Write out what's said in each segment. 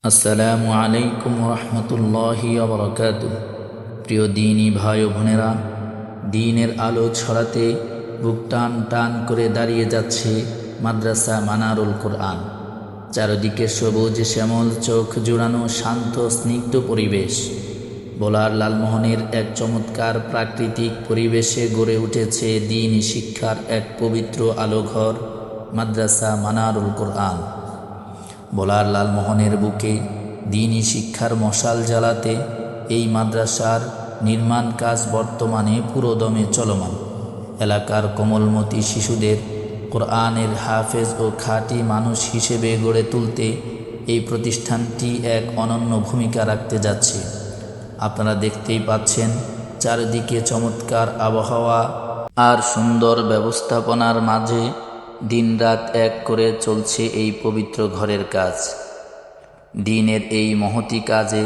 আসসালামু আলাইকুম রহমতুল্লাহি ওয়া প্রিয় দিনী ভাই ও বোনেরা, দিনের আলো ছড়াতে বুক টান টান করে দাঁড়িয়ে যাচ্ছে মাদ্রাসা মানারুল কোরআন। চারদিকে সবুজ শ্যামল, চোখ জুড়ানো শান্ত স্নিগ্ধ পরিবেশ। ভোলার লালমোহনের এক চমৎকার প্রাকৃতিক পরিবেশে গড়ে উঠেছে দ্বীনি শিক্ষার এক পবিত্র আলোঘর, মাদ্রাসা মানারুল কোরআন। ভোলার লালমোহনের বুকে দ্বীনি শিক্ষার মশাল জ্বালাতে এই মাদ্রাসার নির্মাণ কাজ বর্তমানে পুরোদমে চলমান। এলাকার কোমলমতি শিশুদের কোরআনের হাফেজ ও খাঁটি মানুষ হিসেবে গড়ে তুলতে এই প্রতিষ্ঠানটি এক অনন্য ভূমিকা রাখতে যাচ্ছে। আপনারা দেখতেই পাচ্ছেন, চারিদিকে চমৎকার আবহাওয়া আর সুন্দর ব্যবস্থাপনার মাঝে দিনরাত এক করে চলছে এই পবিত্র ঘরের কাজ। দিনের এই মহতি কাজে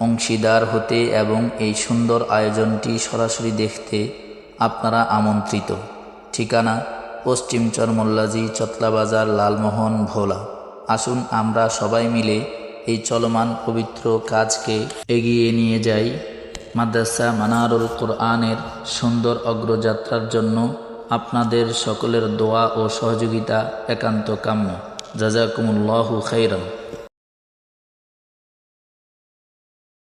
অংশীদার হতে এবং এই সুন্দর আয়োজনটি সরাসরি দেখতে আপনারা আমন্ত্রিত। ঠিকানা: পশ্চিম চরমোল্লাজি, চতলাবাজার, লালমোহন, ভোলা। আসুন আমরা সবাই মিলে এই চলমান পবিত্র কাজকে এগিয়ে নিয়ে যাই। মাদ্রাসা মানারুল কোরআনের সুন্দর অগ্রযাত্রার জন্য আপনাদের সকলের দোয়া ও সহযোগিতা একান্ত কাম্য। জাযাকুমুল্লাহু খাইরান।